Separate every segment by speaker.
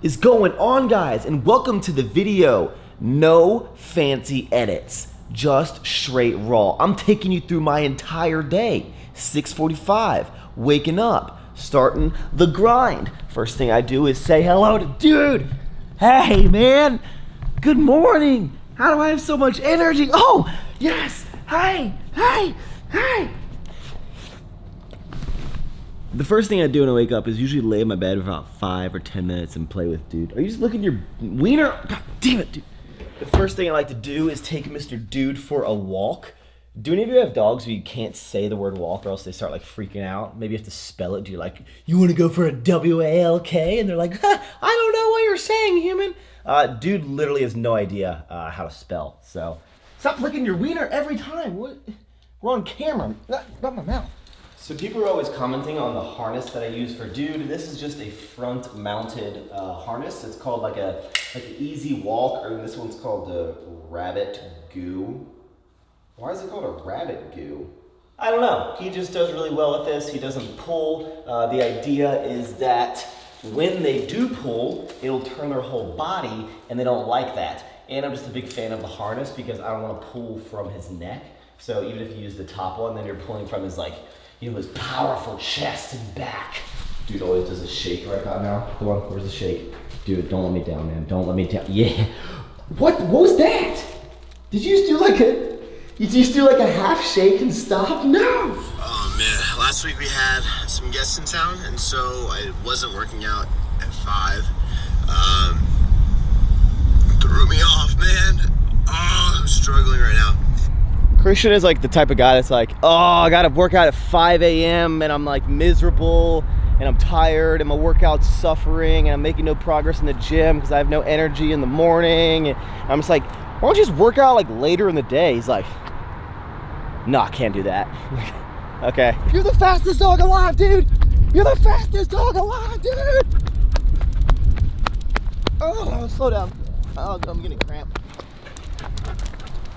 Speaker 1: is going on, guys? And welcome to the video. No fancy edits, just straight raw. I'm taking you through my entire day. 6:45, waking up, starting the grind. First thing I do is say hello to dude. Hey man, good morning. How do I have so much energy? Oh, yes, hey. The first thing I do when I wake up is usually lay in my bed for about 5 or 10 minutes and play with dude. Are you just looking at your wiener? God damn it, dude. The first thing I like to do is take Mr. Dude for a walk. Do any of you have dogs where you can't say the word walk or else they start like freaking out? Maybe you have to spell it. Do you like, you want to go for a W-A-L-K? And they're like, I don't know what you're saying, human. Dude literally has no idea how to spell. So stop licking your wiener every time. What? We're on camera, not my mouth. So people are always commenting on the harness that I use for dude. This is just a front mounted harness. It's called like an easy walk, or this one's called the rabbit goo. Why is it called a rabbit goo? I don't know. He just does really well with this. He doesn't pull. The idea is that when they do pull, it'll turn their whole body, and they don't like that. And I'm just a big fan of the harness because I don't want to pull from his neck. So even if you use the top one, then you're pulling from his his powerful chest and back. Dude always does a shake right about now. Come on, where's the shake? Dude, don't let me down, man. Don't let me down. Yeah. What was that? Did you just do like a half shake and stop? No.
Speaker 2: Oh man, last week we had some guests in town, and so I wasn't working out at 5. Threw me off, man. Oh, I'm struggling right now.
Speaker 1: Christian is like the type of guy that's like, oh, I gotta work out at 5 a.m. and I'm like miserable and I'm tired and my workout's suffering and I'm making no progress in the gym because I have no energy in the morning. And I'm just like, why don't you just work out like later in the day? He's like, no, I can't do that. Okay. You're the fastest dog alive, dude. You're the fastest dog alive, dude. Oh, slow down. Oh, I'm getting cramped.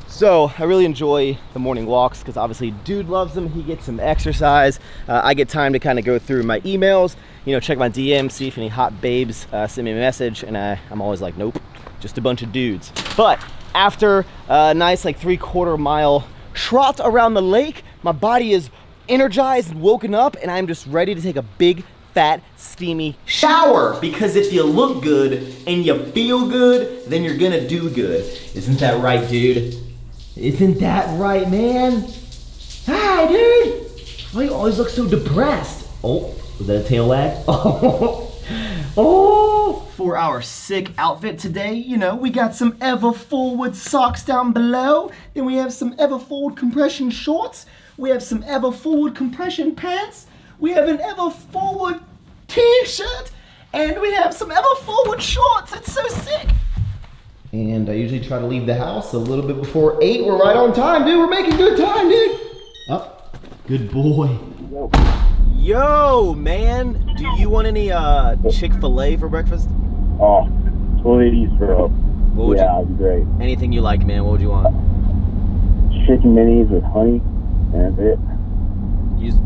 Speaker 1: So I really enjoy the morning walks because obviously dude loves them. He gets some exercise. I get time to kind of go through my emails, check my DMs, see if any hot babes send me a message, and I'm always like, nope, just a bunch of dudes. But after a nice 3/4 mile trot around the lake, my body is energized and woken up, and I'm just ready to take a big, fat, steamy shower. Because if you look good and you feel good, then you're gonna do good. Isn't that right, dude? Isn't that right, man? Hi, dude! Why you always look so depressed? Oh, was that a tail wag? Oh, for our sick outfit today, we got some Ever Forward socks down below. Then we have some Ever Forward compression shorts. We have some Ever Forward compression pants. We have an Ever Forward t-shirt. And we have some Ever Forward shorts. It's so sick. And I usually try to leave the house a little bit before 8. We're right on time, dude. We're making good time, dude. Oh, good boy. Yo, man. Do you want any Chick-fil-A for breakfast?
Speaker 3: Oh, please, bro. That'd be great.
Speaker 1: Anything you like, man. What would you want?
Speaker 3: Chicken minis with honey, and that's it.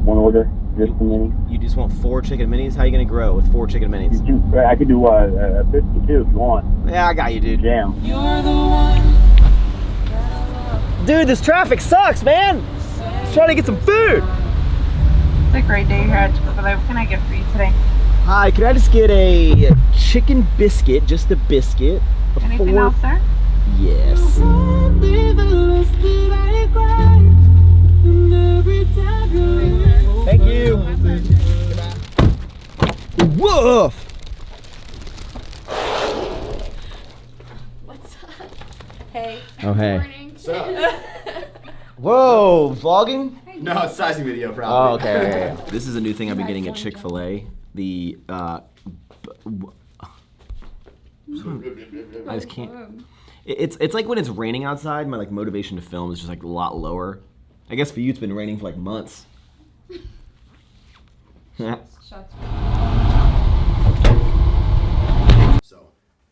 Speaker 3: One order, just the mini.
Speaker 1: You just want 4 chicken minis? How are you gonna grow with 4 chicken minis?
Speaker 3: I could do 52 if you want.
Speaker 1: Yeah, I got you, dude.
Speaker 3: Jam.
Speaker 4: You're the one.
Speaker 1: Dude, this traffic sucks, man. Let's try to get some food.
Speaker 4: It's a great day here at Chick-fil-A. What can I get for you today?
Speaker 1: Hi, can I just get a chicken biscuit, just a biscuit?
Speaker 4: Anything else, sir?
Speaker 1: Yes. Thank you. Woof.
Speaker 5: What's up? Hey.
Speaker 1: Oh, hey.
Speaker 5: Morning.
Speaker 2: What's up?
Speaker 1: Whoa, vlogging?
Speaker 2: No, it's sizing video, probably.
Speaker 1: Oh, okay. This is a new thing I've been getting at Chick-fil-A. The, I just can't. It's like when it's raining outside, my motivation to film is just a lot lower. I guess for you it's been raining for months.
Speaker 5: Shots.
Speaker 2: So,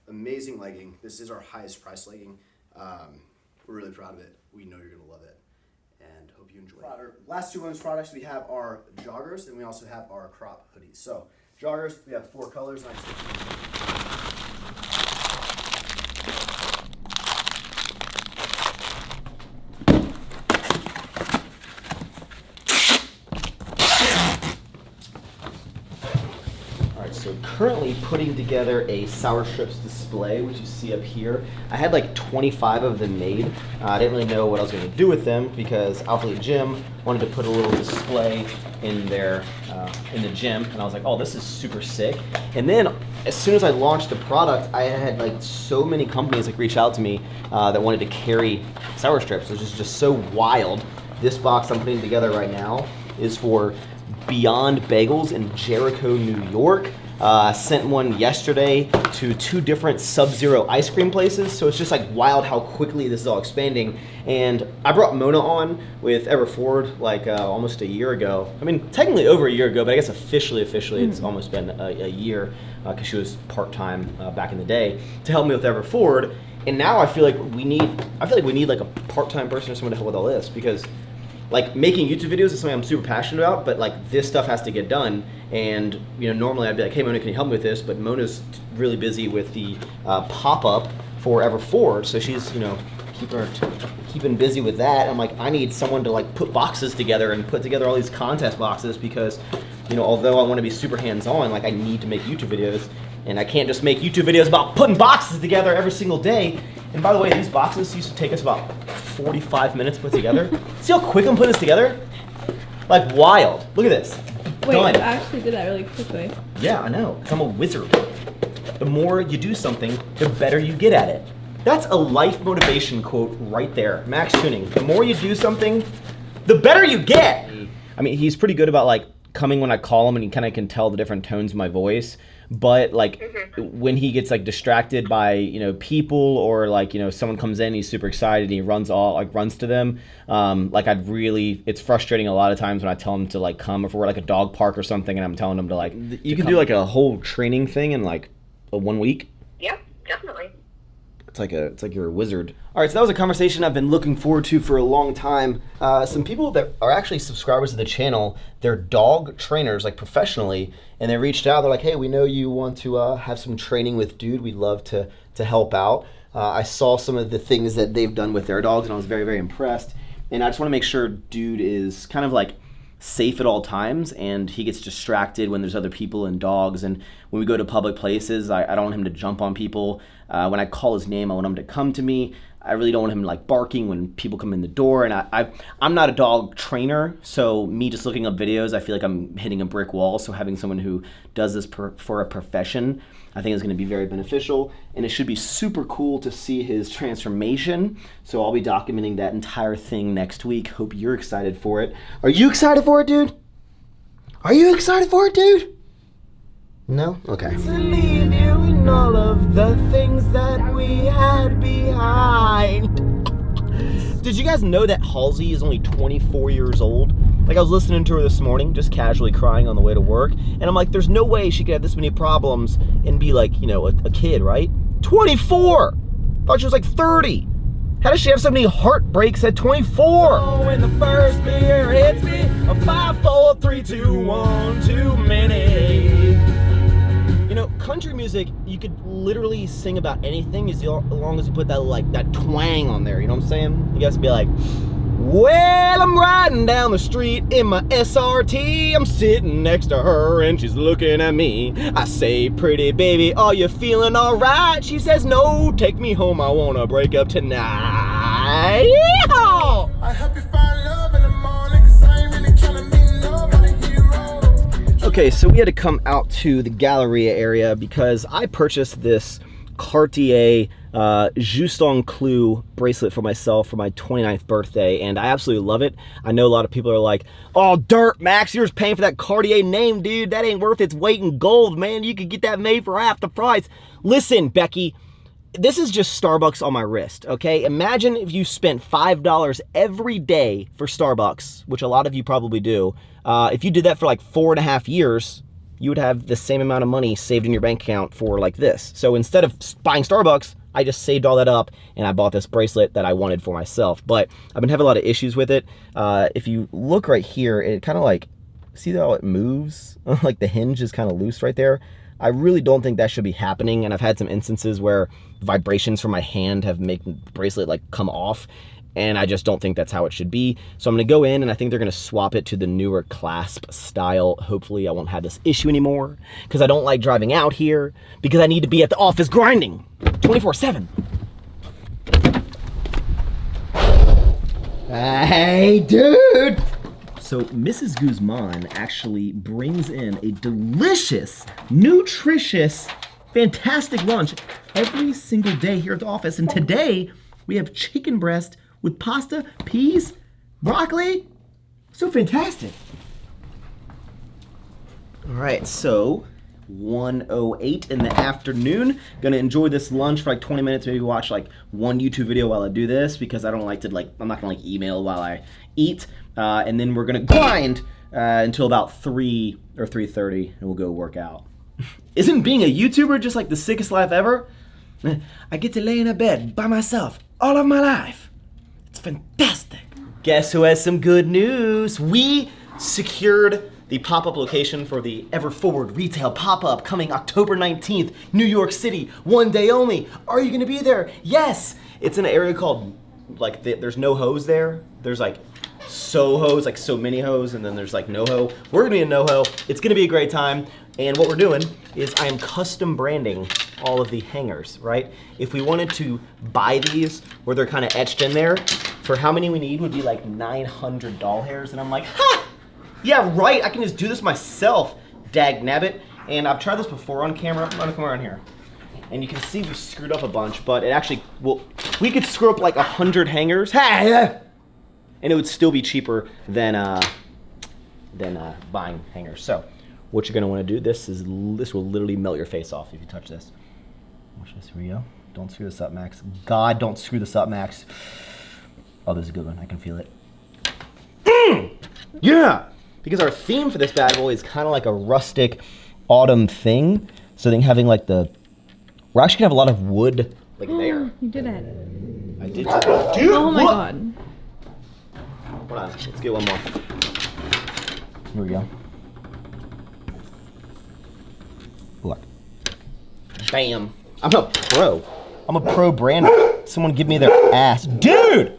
Speaker 2: amazing legging. This is our highest price legging. We're really proud of it. We know you're gonna love it, and hope you enjoy it. Our last 2 women's products, we have our joggers, and we also have our crop hoodies. So, joggers, we have 4 colors.
Speaker 1: So currently putting together a sour strips display, which you see up here. I had like 25 of them made. I didn't really know what I was going to do with them because Alpha Gym wanted to put a little display in there in the gym, and I was like, oh, this is super sick. And then as soon as I launched the product, I had like so many companies like reach out to me that wanted to carry sour strips, which is just so wild. This box I'm putting together right now is for Beyond Bagels in Jericho, New York. Sent one yesterday to 2 different Sub-Zero ice cream places, so it's just like wild how quickly this is all expanding. And I brought Mona on with Everford like almost a year ago. I mean, technically over a year ago, but I guess officially it's almost been a year because she was part-time back in the day to help me with Everford. And now I feel like we need like a part-time person or someone to help with all this, because like making YouTube videos is something I'm super passionate about, but like this stuff has to get done. And you know, normally I'd be like, hey Mona, can you help me with this? But Mona's really busy with the pop-up for Everford, so she's, you know, keeping busy with that. I'm like, I need someone to like put boxes together and put together all these contest boxes, because you know, although I want to be super hands-on, like I need to make YouTube videos, and I can't just make YouTube videos about putting boxes together every single day. And by the way, these boxes used to take us about 45 minutes to put together. See how quick I'm putting this together? Like wild. Look at this.
Speaker 5: Wait,
Speaker 1: Done.
Speaker 5: you actually did that really quickly.
Speaker 1: Yeah, I know, 'cause I'm a wizard. The more you do something, the better you get at it. That's a life motivation quote right there. Maxx Chewning. The more you do something, the better you get. I mean, he's pretty good about like coming when I call him, and he kind of can tell the different tones of my voice. But like when he gets like distracted by, you know, people, or like, you know, someone comes in, he's super excited and he runs to them. Like it's frustrating a lot of times when I tell him to like come, if we're like a dog park or something and I'm telling him to like, you can do like a whole training thing in like 1 week.
Speaker 6: Yeah, definitely.
Speaker 1: It's like you're a wizard. All right, so that was a conversation I've been looking forward to for a long time. Some people that are actually subscribers to the channel, they're dog trainers, like professionally, and they reached out. They're like, hey, we know you want to have some training with Dude. We'd love to help out. I saw some of the things that they've done with their dogs, and I was very, very impressed. And I just want to make sure Dude is kind of like safe at all times, and he gets distracted when there's other people and dogs. And when we go to public places, I don't want him to jump on people. When I call his name, I want him to come to me. I really don't want him like barking when people come in the door. And I'm not a dog trainer, so me just looking up videos, I feel like I'm hitting a brick wall. So having someone who does this for a profession, I think is going to be very beneficial. And it should be super cool to see his transformation. So I'll be documenting that entire thing next week. Hope you're excited for it. Are you excited for it, dude? Are you excited for it, dude? No? Okay. To leave you in all of the things that we had behind. Did you guys know that Halsey is only 24 years old? Like, I was listening to her this morning, just casually crying on the way to work, and I'm like, there's no way she could have this many problems and be like, you know, a kid, right? 24! Thought she was like 30. How does she have so many heartbreaks at 24? Oh, when the first beer hits me, a 5, 4, 3, 2, 1, too many. You know, country music, you could literally sing about anything as long as you put that like that twang on there. You know what I'm saying? You guys be like, well, I'm riding down the street in my SRT. I'm sitting next to her and she's looking at me. I say, pretty baby, are you feeling all right? She says, no, take me home. I want to break up tonight. Yeehaw! I hope you find love in the morning, 'cause I ain't really trying to meet nobody hero. Okay, so we had to come out to the Galleria area because I purchased this Cartier Juste Clou bracelet for myself for my 29th birthday, and I absolutely love it. I know a lot of people are like, oh, dirt, Max, you're just paying for that Cartier name, dude. That ain't worth its weight in gold, man. You could get that made for half the price. Listen, Becky, this is just Starbucks on my wrist, okay? Imagine if you spent $5 every day for Starbucks, which a lot of you probably do. If you did that for like 4.5 years, you would have the same amount of money saved in your bank account for like this. So instead of buying Starbucks, I just saved all that up and I bought this bracelet that I wanted for myself. But I've been having a lot of issues with it. If you look right here, it kind of like, see how it moves? Like the hinge is kind of loose right there. I really don't think that should be happening, and I've had some instances where vibrations from my hand have made the bracelet like come off, and I just don't think that's how it should be. So I'm gonna go in and I think they're gonna swap it to the newer clasp style. Hopefully I won't have this issue anymore, because I don't like driving out here, because I need to be at the office grinding 24/7. Hey, dude! So Mrs. Guzman actually brings in a delicious, nutritious, fantastic lunch every single day here at the office. And today we have chicken breast with pasta, peas, broccoli. So fantastic. All right, so 1:08 in the afternoon. Gonna enjoy this lunch for like 20 minutes, maybe watch like one YouTube video while I do this, because I don't like to I'm not gonna email while I eat. And then we're gonna grind until about 3 or 3:30, and we'll go work out. Isn't being a YouTuber just like the sickest life ever? I get to lay in a bed by myself all of my life. It's fantastic. Guess who has some good news? We secured the pop-up location for the Ever Forward retail pop-up coming October 19th, New York City, one day only. Are you gonna be there? Yes! It's in an area called, like, there's no hoes there. There's like Soho's, like so many hoes, and then there's like NoHo. We're gonna be in NoHo. It's gonna be a great time. And what we're doing is I am custom branding all of the hangers, right? If we wanted to buy these where they're kind of etched in there, for how many we need would be like 900 doll hairs. And I'm like, ha! Yeah, right, I can just do this myself, dag nabbit. And I've tried this before on camera. I'm gonna come around here. And you can see we screwed up a bunch, but it actually, well, we could screw up like 100 hangers. Hey! And it would still be cheaper than buying hangers. So, what you're gonna wanna do, this will literally melt your face off if you touch this. Watch this, here we go. Don't screw this up, Max. God, don't screw this up, Max. Oh, this is a good one, I can feel it. Yeah! Because our theme for this bad boy is kind of like a rustic autumn thing. So I think having like we're actually gonna have a lot of wood like there.
Speaker 5: You did it.
Speaker 1: I did it. Dude,
Speaker 5: Oh my god.
Speaker 1: Hold on, let's get one more. Here we go. Look. Bam. I'm a pro. I'm a pro brander. Someone give me their ass. Dude!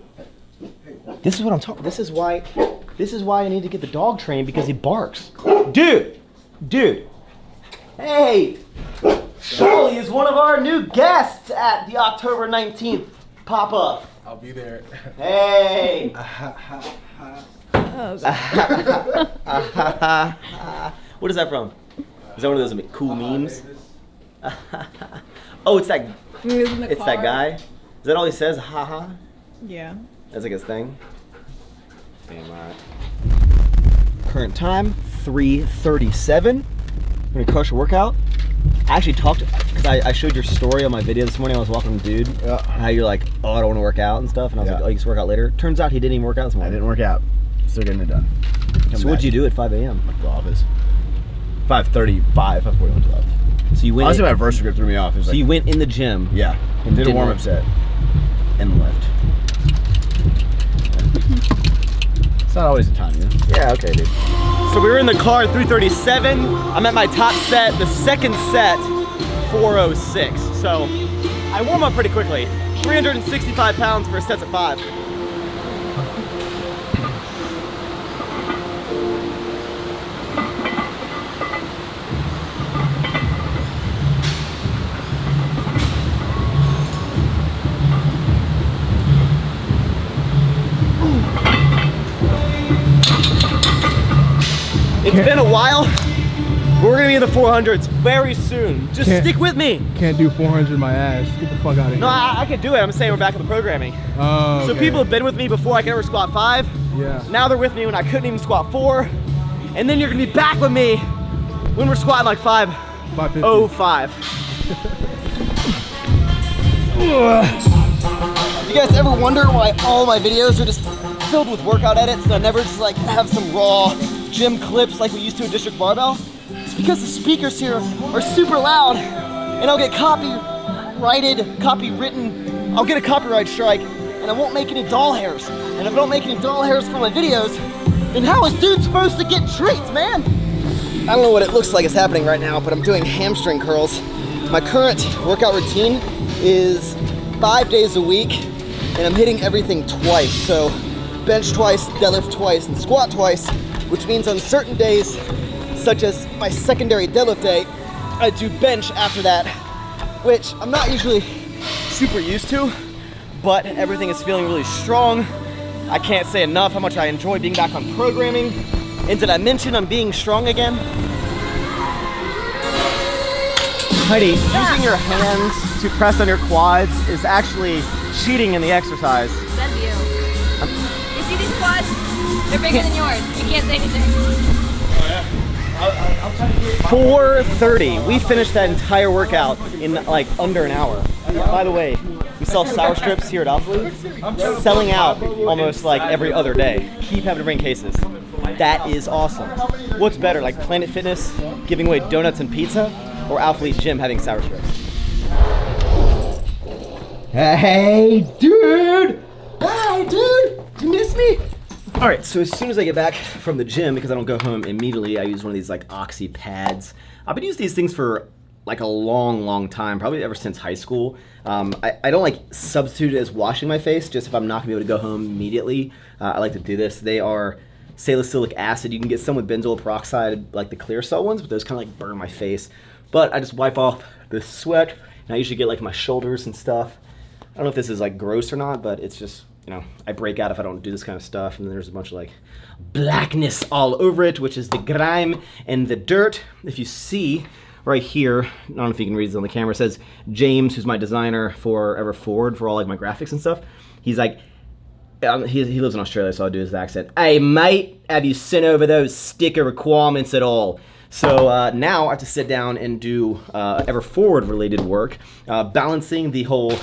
Speaker 1: This is what I'm talking. This is why I need to get the dog trained, because he barks. Dude! Dude! Hey! Charlie is one of our new guests at the October 19th pop-up.
Speaker 6: I'll be there.
Speaker 1: Hey!
Speaker 5: Oh,
Speaker 1: What is that from? Is that one of those cool memes? Oh, it's that guy? Is that all he says? Haha?
Speaker 5: Yeah.
Speaker 1: That's like his thing? Damn, alright. Current time, 3:37. I'm gonna crush a workout. I actually talked, because I showed your story on my video this morning. I was walking with dude.
Speaker 2: Yeah.
Speaker 1: How you're like, oh, I don't want to work out and stuff. And I was like, oh, you can work out later. Turns out he didn't even work out this
Speaker 2: I
Speaker 1: morning.
Speaker 2: didn't work out. Still getting it done.
Speaker 1: So what'd you do at 5 a.m.?
Speaker 2: The office. 5:35. 5:40 went to the office.
Speaker 1: So you went.
Speaker 2: Honestly, my first script threw me off. It was
Speaker 1: So
Speaker 2: like,
Speaker 1: you went in the gym.
Speaker 2: yeah, and did a
Speaker 1: Didn't
Speaker 2: warm-up
Speaker 1: work.
Speaker 2: set and left. It's not always the time, you know?
Speaker 1: Yeah, okay, dude. So we were in the car at 3:37. I'm at my top set. The second set, 4:06. So I warm up pretty quickly. 365 pounds for sets at 5. It's been a while. We're gonna be in the 400s very soon. Just stick with me.
Speaker 6: Can't do 400 my ass. Get the fuck out of here.
Speaker 1: No, I can do it. I'm saying we're back in the programming.
Speaker 6: Oh,
Speaker 1: So
Speaker 6: okay.
Speaker 1: people have been with me before I could ever squat 5.
Speaker 6: Yeah.
Speaker 1: Now they're with me when I couldn't even squat 4. And then you're gonna be back with me when we're squatting like
Speaker 6: 550.
Speaker 1: 5:05. You guys ever wonder why all my videos are just filled with workout edits and I never just like have some raw gym clips like we used to at District Barbell? It's because the speakers here are super loud and I'll get copywritten, I'll get a copyright strike and I won't make any doll hairs. And if I don't make any doll hairs for my videos, then how is dude supposed to get treats, man? I don't know what it looks like is happening right now, but I'm doing hamstring curls. My current workout routine is 5 days a week, and I'm hitting everything twice. So bench twice, deadlift twice, and squat twice, which means on certain days, such as my secondary deadlift day, I do bench after that, which I'm not usually super used to, but everything is feeling really strong. I can't say enough how much I enjoy being back on programming. And did I mention I'm being strong again? Heidi, using your hands to press on your quads is actually cheating in the exercise.
Speaker 5: Says you. You see these quads? They're bigger than yours. You can't say anything.
Speaker 1: 4:30. We finished that entire workout in like under an hour. By the way, we sell sour strips here at Awfully. Selling out almost like every other day. Keep having to bring cases. That is awesome. What's better, like Planet Fitness giving away donuts and pizza, or Alphalete Gym having sour strips? Hey, dude! Hi, dude! You miss me? All right, so as soon as I get back from the gym, because I don't go home immediately, I use one of these like oxy pads. I've been using these things for like a long time, probably ever since high school. I don't like substitute it as washing my face, just if I'm not gonna be able to go home immediately. I like to do this. They are salicylic acid. You can get some with benzoyl peroxide, like the clear cell ones, but those kind of like burn my face. But I just wipe off the sweat, and I usually get like my shoulders and stuff. I don't know if this is like gross or not, but it's just, you know, I break out if I don't do this kind of stuff, and then there's a bunch of like blackness all over it, which is the grime and the dirt. If you see right here, I don't know if you can read this on the camera, it says James, who's my designer for Ever Forward for all like my graphics and stuff. He's like, he lives in Australia, so I'll do his accent. Hey mate, have you sent over those sticker requirements at all? So now I have to sit down and do Ever Forward related work, balancing the whole,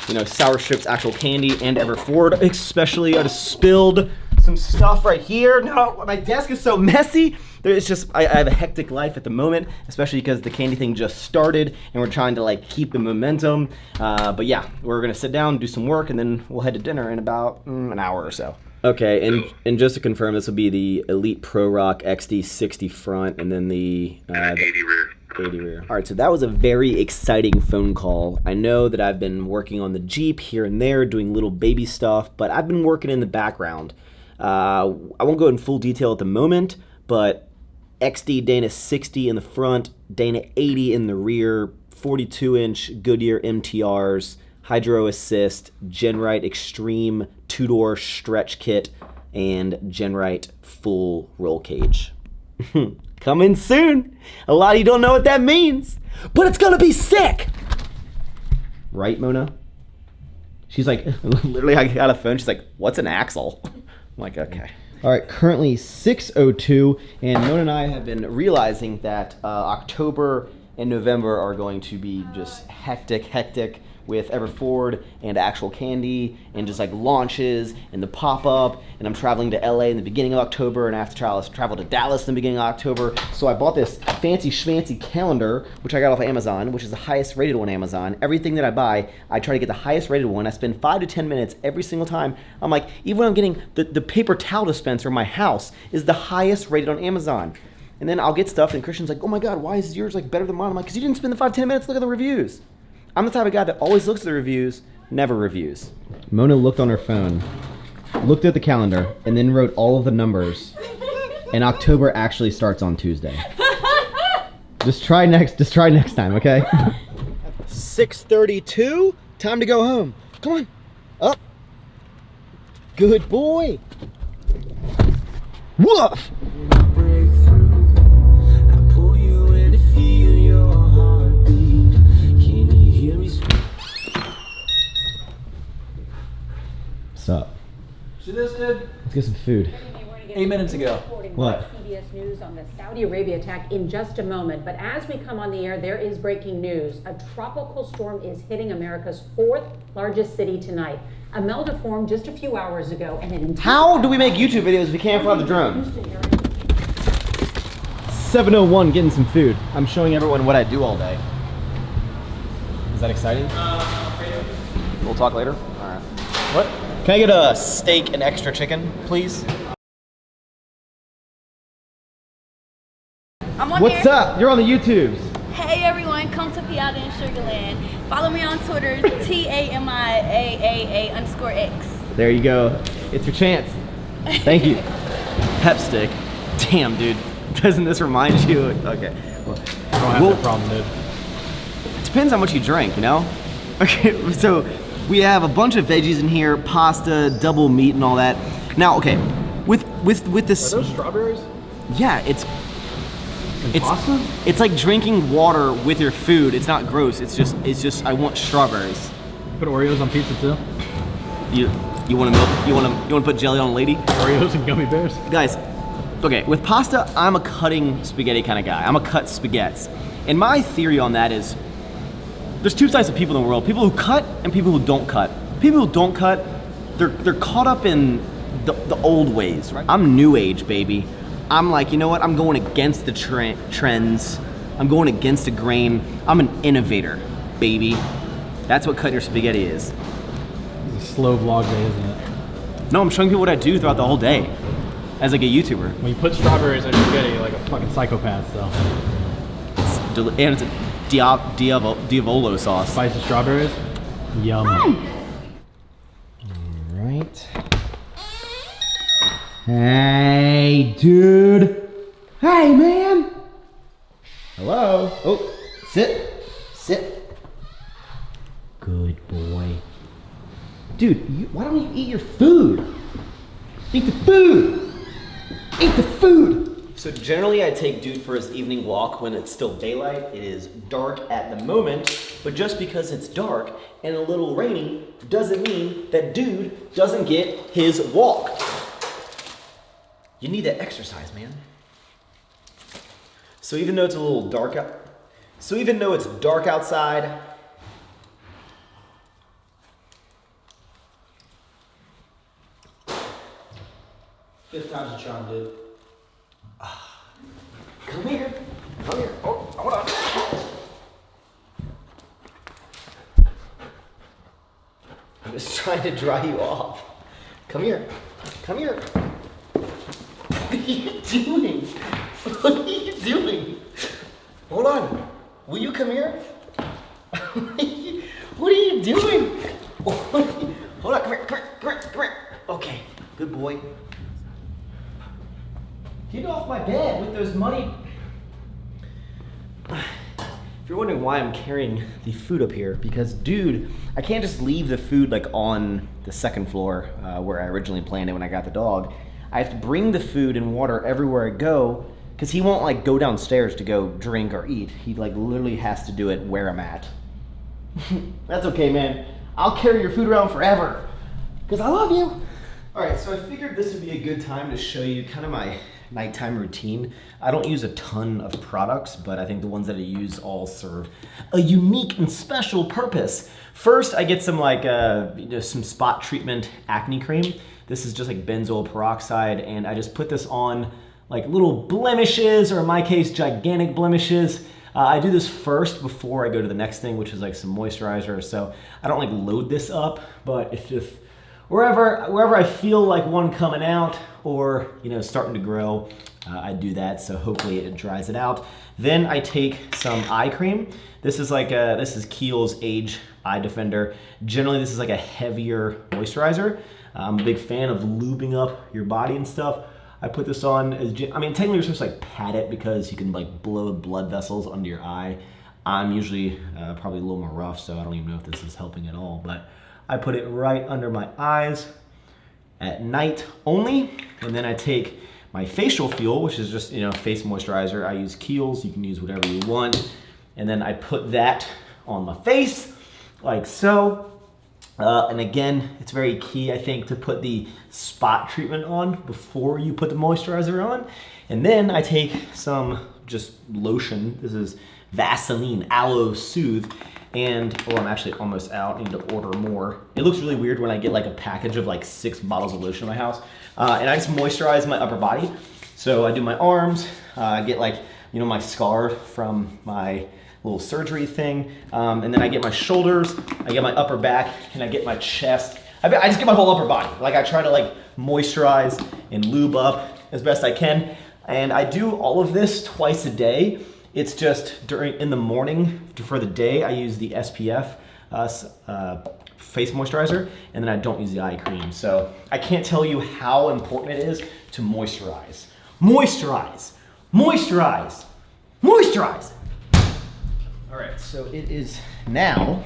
Speaker 1: you know, sour strips, actual candy, and Ever Forward. Especially, I just spilled some stuff right here. No, my desk is so messy. It's just, I have a hectic life at the moment, especially because the candy thing just started and we're trying to like keep the momentum. But yeah, we're gonna sit down, do some work, and then we'll head to dinner in about an hour or so. Okay, and just to confirm, this will be the Elite Pro Rock XD60 front, and then the
Speaker 7: 80 rear.
Speaker 1: 80 rear. All right, so that was a very exciting phone call. I know that I've been working on the Jeep here and there, doing little baby stuff, but I've been working in the background. I won't go in full detail at the moment, but XD Dana 60 in the front, Dana 80 in the rear, 42-inch Goodyear MTRs, Hydro Assist, Genrite Extreme 2-door stretch kit, and Genrite full roll cage. Coming soon. A lot of you don't know what that means, but it's gonna be sick. Right, Mona? She's like, literally, I got a phone. She's like, what's an axle? I'm like, okay. All right, currently 6:02, and Mona and I have been realizing that October and November are going to be just hectic with Ever Forward and actual candy and just like launches and the pop-up, and I'm traveling to LA in the beginning of October, and I have to travel to Dallas in the beginning of October. So I bought this fancy schmancy calendar, which I got off of Amazon, which is the highest rated one on Amazon. Everything that I buy, I try to get the highest rated one. I spend 5 to 10 minutes every single time. I'm like, even when I'm getting the paper towel dispenser in my house is the highest rated on Amazon. And then I'll get stuff and Christian's like, oh my God, why is yours like better than mine? I'm like, because you didn't spend the 5 to 10 minutes looking at the reviews. I'm the type of guy that always looks at the reviews, never reviews. Mona looked on her phone, looked at the calendar, and then wrote all of the numbers. And October actually starts on Tuesday. Just try next time, okay? 6:32, time to go home. Come on, up. Good boy. Woof. What's up?
Speaker 8: See this, dude?
Speaker 1: Let's get some food.
Speaker 8: 8 minutes ago.
Speaker 1: What?
Speaker 9: CBS News on the Saudi Arabia attack in just a moment. But as we come on the air, there is breaking news. A tropical storm is hitting America's 4th largest city tonight. Imelda formed just a few hours ago, and it.
Speaker 1: How do we make YouTube videos if we can't fly the drone? 7:01, getting some food. I'm showing everyone what I do all day. Is that exciting? We'll talk later. All right. What? Can I get a steak and extra chicken, please?
Speaker 5: I'm on
Speaker 1: What's
Speaker 5: here.
Speaker 1: up? You're on the YouTubes.
Speaker 5: Hey everyone, come to Piata in Sugarland. Follow me on Twitter, TAMIAAA_X.
Speaker 1: There you go. It's your chance. Thank you. Pep stick. Damn, dude. Doesn't this remind you? Okay. Well,
Speaker 8: I don't have that problem, dude.
Speaker 1: it depends how much you drink, you know? Okay, so we have a bunch of veggies in here, pasta, double meat and all that. Now, okay, with this.
Speaker 8: Are those strawberries?
Speaker 1: Yeah, it's
Speaker 8: pasta?
Speaker 1: It's like drinking water with your food. It's not gross. It's just I want strawberries.
Speaker 8: Put Oreos on pizza too?
Speaker 1: You want to milk? You want to put jelly on a lady?
Speaker 8: Oreos and gummy bears?
Speaker 1: Guys, okay, with pasta, I'm a cutting spaghetti kind of guy. I'm a cut spaghettis. And my theory on that is there's two types of people in the world. People who cut and people who don't cut. People who don't cut, they're caught up in the old ways, right? I'm new age, baby. I'm like, you know what? I'm going against the trends. I'm going against the grain. I'm an innovator, baby. That's what cutting your spaghetti is.
Speaker 8: It's a slow vlog day, isn't it?
Speaker 1: No, I'm showing people what I do throughout the whole day as like a YouTuber.
Speaker 8: When you put strawberries on spaghetti, you're like a fucking psychopath, so.
Speaker 1: And it's a Diavolo sauce.
Speaker 8: Spicy strawberries? Yum.
Speaker 1: All right. Hey, dude. Hey, man. Hello. Oh, sit. Good boy. Dude, why don't you eat your food? Eat the food. Eat the food. So generally I take Dude for his evening walk when it's still daylight. It is dark at the moment, but just because it's dark and a little rainy doesn't mean that Dude doesn't get his walk. You need that exercise, man. So even though it's a little dark outside,
Speaker 8: Fifth time's a charm, dude.
Speaker 1: come here. Oh, hold on. I'm just trying to dry you off. Come here. What are you doing? Hold on. Will you come here? What are you doing? Hold on, come here. Okay, good boy. Get off my bed with those muddy... If you're wondering why I'm carrying the food up here, because Dude, I can't just leave the food like on the second floor where I originally planned it when I got the dog. I have to bring the food and water everywhere I go, because he won't like go downstairs to go drink or eat. He like literally has to do it where I'm at. That's okay, man. I'll carry your food around forever, because I love you. All right, so I figured this would be a good time to show you kind of my nighttime routine. I don't use a ton of products, but I think the ones that I use all serve a unique and special purpose. First, I get some like some spot treatment acne cream. This is just like benzoyl peroxide, and I just put this on like little blemishes, or in my case, gigantic blemishes. I do this first before I go to the next thing, which is like some moisturizer. So I don't like load this up, but it's just wherever I feel like one coming out or starting to grow, I do that. So hopefully it dries it out. Then I take some eye cream. This is Kiehl's Age Eye Defender. Generally, this is like a heavier moisturizer. I'm a big fan of lubing up your body and stuff. I put this on technically you're supposed to like pat it because you can like blow blood vessels under your eye. I'm usually probably a little more rough, so I don't even know if this is helping at all, but I put it right under my eyes at night only. And then I take my facial fuel, which is just, face moisturizer. I use Kiehl's, you can use whatever you want. And then I put that on my face, like so. And again, it's very key, I think, to put the spot treatment on before you put the moisturizer on. And then I take some just lotion. This is Vaseline Aloe Soothe. And, I'm actually almost out. I need to order more. It looks really weird when I get like a package of like 6 bottles of lotion in my house. And I just moisturize my upper body. So I do my arms. I get like, my scar from my little surgery thing. And then I get my shoulders, I get my upper back, and I get my chest. I just get my whole upper body. Like I try to like moisturize and lube up as best I can. And I do all of this twice a day. It's just in the morning for the day, I use the SPF face moisturizer, and then I don't use the eye cream. So I can't tell you how important it is to moisturize. Moisturize, moisturize, moisturize. All right, so it is now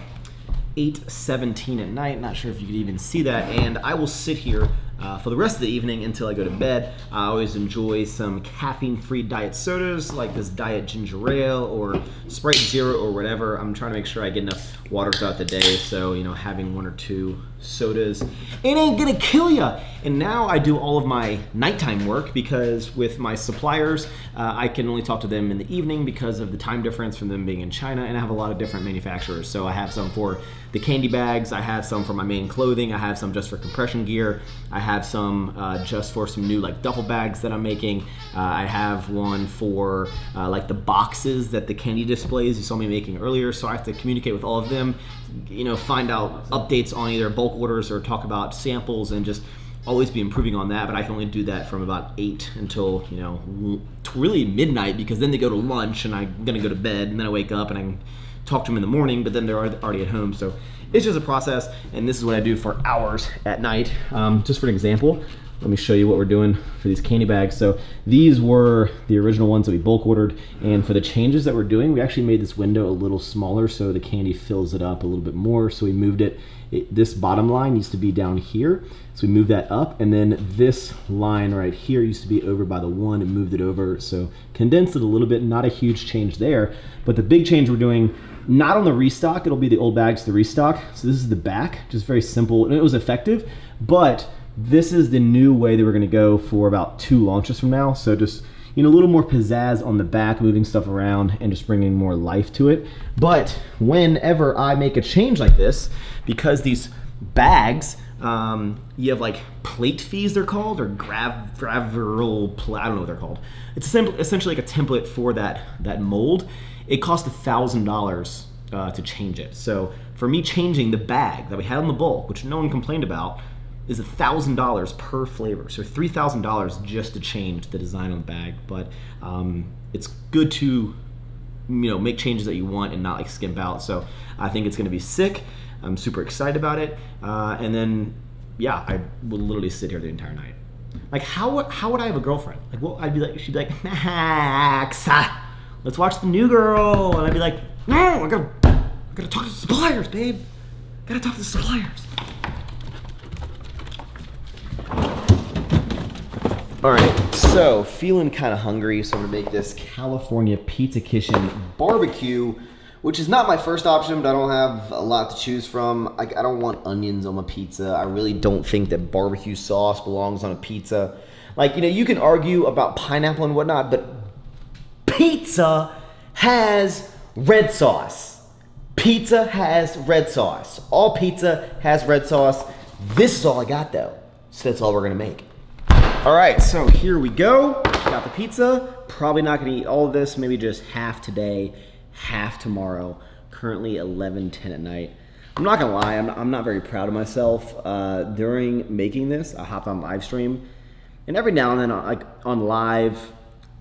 Speaker 1: 8:17 at night. Not sure if you could even see that. And I will sit here for the rest of the evening until I go to bed. I always enjoy some caffeine-free diet sodas like this Diet Ginger Ale or Sprite Zero or whatever. I'm trying to make sure I get enough water throughout the day, so you know, having 1 or 2 sodas, it ain't gonna kill ya. And now I do all of my nighttime work because with my suppliers, I can only talk to them in the evening because of the time difference from them being in China, and I have a lot of different manufacturers. So I have some for the candy bags, I have some for my main clothing, I have some just for compression gear, I have some just for some new like duffel bags that I'm making. I have one for like the boxes that the candy displays you saw me making earlier, so I have to communicate with all of them, you know, find out updates on either bulk orders or talk about samples and just always be improving on that. But I can only do that from about 8 until, you know, really midnight, because then they go to lunch and I'm gonna go to bed, and then I wake up and I can talk to them in the morning, but then they're already at home. So it's just a process, and this is what I do for hours at night. Just for an example, let me show you what we're doing for these candy bags. So these were the original ones that we bulk ordered, and for the changes that we're doing, we actually made this window a little smaller so the candy fills it up a little bit more. So we moved it, this bottom line used to be down here, so we moved that up, and then this line right here used to be over by the 1 and moved it over, so condensed it a little bit. Not a huge change there, but the big change we're doing, not on the restock, it'll be the old bags to the restock. So this is the back, just very simple, and it was effective, but this is the new way that we're gonna go for about 2 launches from now. So just, you know, a little more pizzazz on the back, moving stuff around and just bringing more life to it. But whenever I make a change like this, because these bags, you have like plate fees they're called, or gravel, I don't know what they're called. It's essentially like a template for that mold. It cost $1,000 to change it. So for me changing the bag that we had on the bulk, which no one complained about, is $1,000 per flavor. So $3,000 just to change the design on the bag. But it's good to, you know, make changes that you want and not like skimp out. So I think it's gonna be sick. I'm super excited about it. And then, yeah, I will literally sit here the entire night. Like how would I have a girlfriend? Like, well, I'd be like, she'd be like, Max, let's watch The New Girl. And I'd be like, no, I gotta talk to the suppliers, babe. Gotta talk to the suppliers. All right, so feeling kind of hungry, so I'm gonna make this California Pizza Kitchen barbecue, which is not my first option, but I don't have a lot to choose from. I don't want onions on my pizza. I really don't think that barbecue sauce belongs on a pizza. Like, you know, you can argue about pineapple and whatnot, but pizza has red sauce. Pizza has red sauce. All pizza has red sauce. This is all I got though, so that's all we're gonna make. All right, so here we go. Got the pizza. Probably not gonna eat all of this, maybe just half today, half tomorrow. Currently 11:10 at night. I'm not gonna lie, I'm not very proud of myself. During making this, I hopped on live stream, and every now and then, like on live,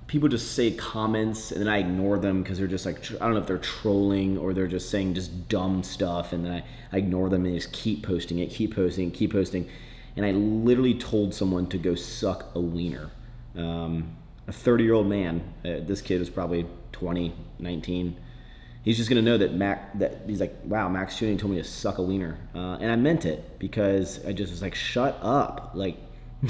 Speaker 1: people just say comments, and then I ignore them because they're just like, I don't know if they're trolling or they're just saying just dumb stuff, and then I ignore them and they just keep posting it, keep posting, keep posting. And I literally told someone to go suck a wiener. A 30-year-old man, this kid was probably 20, 19. He's just gonna know that he's like, wow, Maxx Chewning told me to suck a wiener. And I meant it, because I just was like, shut up. Like,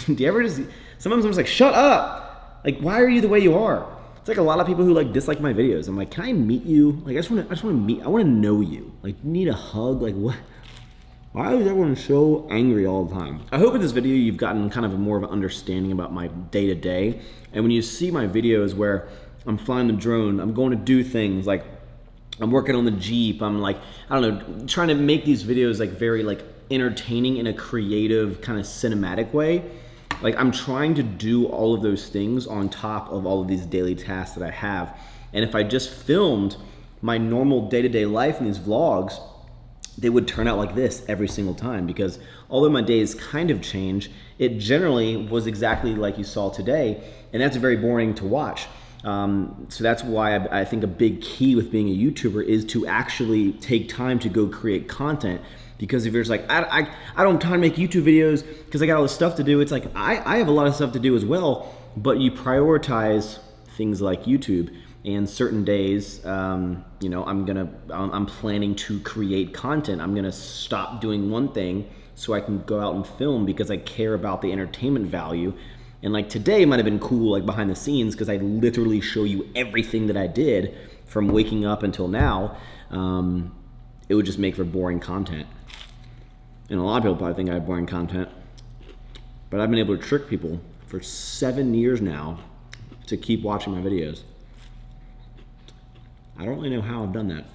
Speaker 1: do you ever just, sometimes I'm just like, shut up. Like, why are you the way you are? It's like a lot of people who like dislike my videos. I'm like, can I meet you? Like, I just wanna meet, I wanna know you. Like, you need a hug, like what? Why is everyone so angry all the time? I hope in this video you've gotten kind of more of an understanding about my day-to-day. And when you see my videos where I'm flying the drone, I'm going to do things like I'm working on the Jeep, I'm like, I don't know, trying to make these videos like very like entertaining in a creative kind of cinematic way. Like, I'm trying to do all of those things on top of all of these daily tasks that I have. And if I just filmed my normal day-to-day life in these vlogs, they would turn out like this every single time, because although my days kind of change, it generally was exactly like you saw today, and that's very boring to watch. So that's why I think a big key with being a YouTuber is to actually take time to go create content. Because if you're just like, I don't have time to make YouTube videos because I got all this stuff to do, it's like, I have a lot of stuff to do as well, but you prioritize things like YouTube. And certain days, you know, I'm planning to create content. I'm gonna stop doing one thing so I can go out and film because I care about the entertainment value. And like today might have been cool, like behind the scenes, because I literally show you everything that I did from waking up until now. It would just make for boring content. And a lot of people probably think I have boring content, but I've been able to trick people for 7 years now to keep watching my videos. I don't really know how I've done that.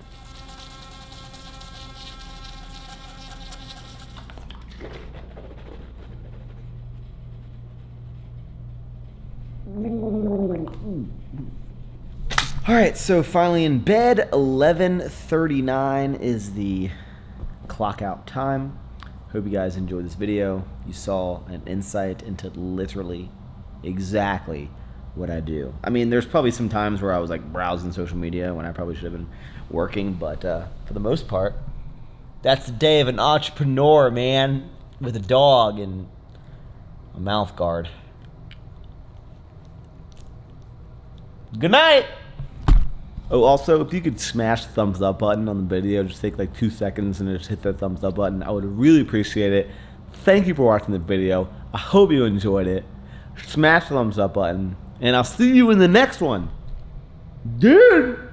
Speaker 1: All right, so finally in bed, 11:39 is the clock out time. Hope you guys enjoyed this video. You saw an insight into literally exactly what I do. I mean, there's probably some times where I was like browsing social media when I probably should have been working, but for the most part, that's the day of an entrepreneur, man, with a dog and a mouth guard. Good night. Oh, also, if you could smash the thumbs up button on the video, just take like 2 seconds and just hit that thumbs up button, I would really appreciate it. Thank you for watching the video. I hope you enjoyed it. Smash the thumbs up button, and I'll see you in the next one. Dude!